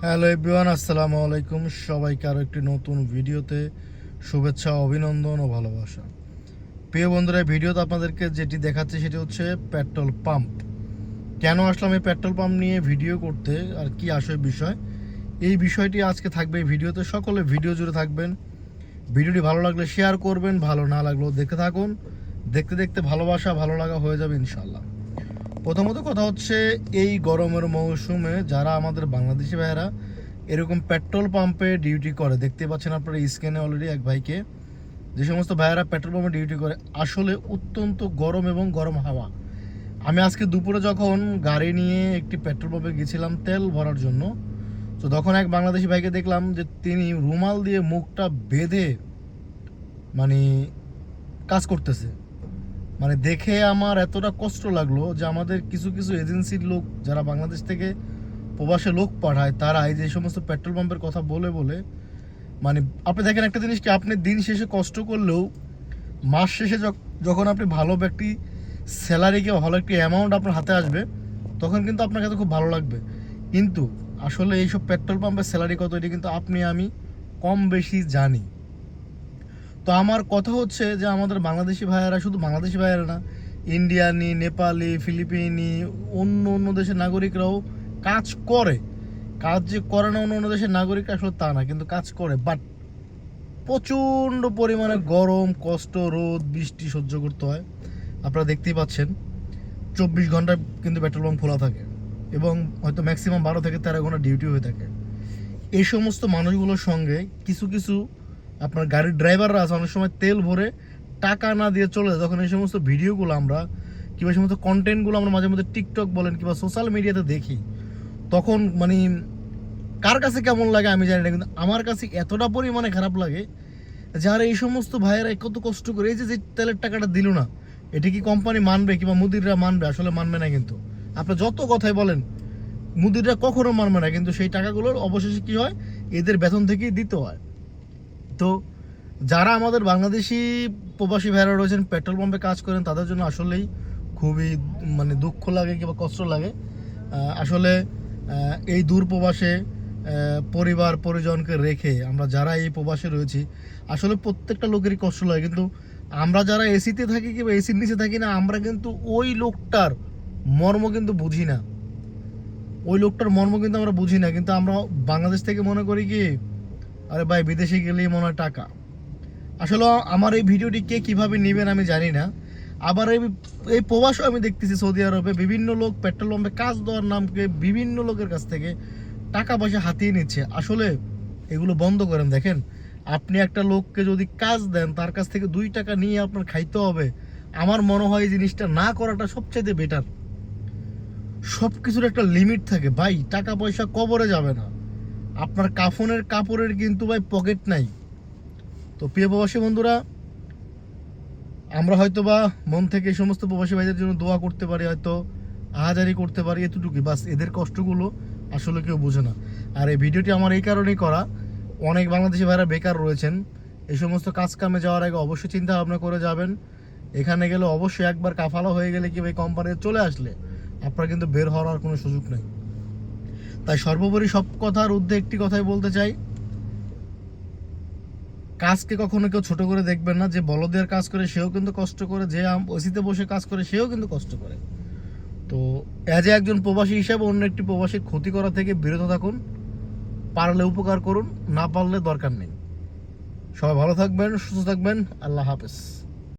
Hello everyone, আসসালামু আলাইকুম। সবাইকে আরও একটি নতুন ভিডিওতে শুভেচ্ছা, অভিনন্দন ও ভালোবাসা। প্রিয় বন্ধুরা, ভিডিওতে আপনাদেরকে যেটি দেখাচ্ছে সেটি হচ্ছে পেট্রোল পাম্প। কেন আসলাম এই পেট্রোল পাম্প নিয়ে ভিডিও করতে, আর কি আসলে বিষয়, এই বিষয়টি আজকে থাকবে এই ভিডিওতে। সকলে ভিডিও জুড়ে থাকবেন। ভিডিওটি ভালো লাগলে শেয়ার করবেন, ভালো না লাগলেও দেখতে থাকুন। দেখতে দেখতে ভালোবাসা ভালো লাগা হয়ে যাবে ইনশাল্লাহ। প্রথমত কথা হচ্ছে, এই গরমের মৌসুমে যারা আমাদের বাংলাদেশি ভাইয়েরা এরকম পেট্রোল পাম্পে ডিউটি করে, দেখতে পাচ্ছেন আপনারা স্ক্রিনে অলরেডি এক ভাইকে, যে সমস্ত ভাইয়েরা পেট্রোল পাম্পে ডিউটি করে, আসলে অত্যন্ত গরম এবং গরম হাওয়া। আমি আজকে দুপুরে যখন গাড়ি নিয়ে একটি পেট্রোল পাম্পে গেছিলাম তেল ভরার জন্য, তো তখন এক বাংলাদেশি ভাইকে দেখলাম যে তিনি রুমাল দিয়ে মুখটা বেঁধে মানে কাজ করতেছে। মানে দেখে আমার এতটা কষ্ট লাগলো যে আমাদের কিছু কিছু এজেন্সির লোক যারা বাংলাদেশ থেকে প্রবাসে লোক পাঠায়, তারা এই যে সমস্ত পেট্রোল পাম্পের কথা বলে বলে মানে আপনি দেখেন একটা জিনিস কি, আপনি দিন শেষে কষ্ট করলেও মাস শেষে যখন আপনি ভালো একটি স্যালারি কি ভালো একটি অ্যামাউন্ট আপনার হাতে আসবে, তখন কিন্তু আপনার কাছে খুব ভালো লাগবে। কিন্তু আসলে এইসব পেট্রোল পাম্পের স্যালারি কত, এটি কিন্তু আপনি আমি কম বেশি জানি। তো আমার কথা হচ্ছে যে আমাদের বাংলাদেশি ভাইয়েরা, শুধু বাংলাদেশি ভাইয়েরা না, ইন্ডিয়ানি, নেপালি, ফিলিপিনি, অন্য অন্য দেশের নাগরিকরাও কাজ করে। কাজ যে করে না অন্য অন্য দেশের নাগরিকরা, আসলে তা না, কিন্তু কাজ করে। বাট প্রচণ্ড পরিমাণে গরম, কষ্ট, রোদ, বৃষ্টি সহ্য করতে হয়। আপনারা দেখতেই পাচ্ছেন 24 ঘন্টা কিন্তু পেট্রোল পাম্প খোলা থাকে এবং হয়তো ম্যাক্সিমাম 12 থেকে 13 ঘন্টা ডিউটি হয়ে থাকে। এই সমস্ত মানুষগুলোর সঙ্গে কিছু কিছু আপনার গাড়ির ড্রাইভাররা আছে, অনেক সময় তেল ভরে টাকা না দিয়ে চলে যায়। যখন এই সমস্ত ভিডিওগুলো আমরা কিংবা এই সমস্ত কন্টেন্টগুলো আমরা মাঝে মধ্যে টিকটক বলেন কিংবা সোশ্যাল মিডিয়াতে দেখি, তখন মানে কার কাছে কেমন লাগে আমি জানি না, কিন্তু আমার কাছে এতটা পরিমাণে খারাপ লাগে। যারা এই সমস্ত ভাইয়েরা কত কষ্ট করে এই যে যে তেলের টাকাটা দিল না, এটা কি কোম্পানি মানবে কিংবা মুদিররা মানবে? আসলে মানবে না। কিন্তু আপনি যত কথাই বলেন, মুদিররা কখনো মানবে না। কিন্তু সেই টাকাগুলোর অবশেষে কি হয়, এদের বেতন থেকেই দিতে হয়। তো যারা আমাদের বাংলাদেশি প্রবাসী ভাইয়েরা রয়েছেন, পেট্রোল পাম্পে কাজ করেন, তাদের জন্য আসলেই খুবই মানে দুঃখ লাগে কিংবা কষ্ট লাগে। আসলে এই দূর প্রবাসে পরিবার পরিজনকে রেখে আমরা যারা এই প্রবাসে রয়েছি, আসলে প্রত্যেকটা লোকেরই কষ্ট লাগে। কিন্তু আমরা যারা এসিতে থাকি কিংবা এসির নিচে থাকি না, আমরা কিন্তু ওই লোকটার মর্ম কিন্তু বুঝি না। ওই লোকটার মর্ম কিন্তু আমরা বুঝি না। কিন্তু আমরা বাংলাদেশ থেকে মনে করি কি, আরে ভাই বিদেশে গেলেই মনে হয় টাকা। আসলে আমার এই ভিডিওটি কে কীভাবে নেবেন আমি জানি না। আবার এই প্রবাসও আমি দেখতেছি সৌদি আরবে বিভিন্ন লোক পেট্রোল পাম্পে কাজ দেওয়ার নামকে বিভিন্ন লোকের কাছ থেকে টাকা পয়সা হাতিয়ে নিচ্ছে। আসলে এগুলো বন্ধ করেন। দেখেন, আপনি একটা লোককে যদি কাজ দেন, তার কাছ থেকে 2 টাকা নিয়ে আপনার খাইতে হবে, আমার মনে হয় এই জিনিসটা না করাটা সবচেয়ে বেটার। সব কিছুর একটা লিমিট থাকে ভাই। টাকা পয়সা কবরে যাবে না, আপনার কাফনের কাপড়ের কিন্তু ভাই পকেট নাই। তো প্রিয় প্রবাসী বন্ধুরা, আমরা হয়তো বা মন থেকে এই সমস্ত প্রবাসী ভাইদের জন্য দোয়া করতে পারি, হয়তো আহাজারি করতে পারি, এতটুকুই বাস। এদের কষ্টগুলো আসলে কেউ বোঝে না। আর এই ভিডিওটি আমার এই কারণেই করা, অনেক বাংলাদেশি ভাইরা বেকার রয়েছেন। এই সমস্ত কাজ কামে যাওয়ার আগে অবশ্যই চিন্তা ভাবনা করে যাবেন। এখানে গেলে অবশ্যই একবার কাফালা হয়ে গেলে কি, এই কোম্পানিতে চলে আসলে আপনার কিন্তু বের হওয়ার কোনো সুযোগ নেই। তাই সর্বোপরি সব কথার ঊর্ধ্বে একটি কথাই বলতে চাই, কাজকে কখনো কেউ ছোট করে দেখবেন না। যে বলদের কাজ করে সেও কিন্তু কষ্ট করে, যে ওসিতে বসে কাজ করে সেও কিন্তু কষ্ট করে। তো অ্যাজ এ একজন প্রবাসী হিসাবে অন্য একটি প্রবাসীর ক্ষতি করা থেকে বিরত থাকুন। পারলে উপকার করুন, না পারলে দরকার নেই। সবাই ভালো থাকবেন, সুস্থ থাকবেন। আল্লাহ হাফেজ।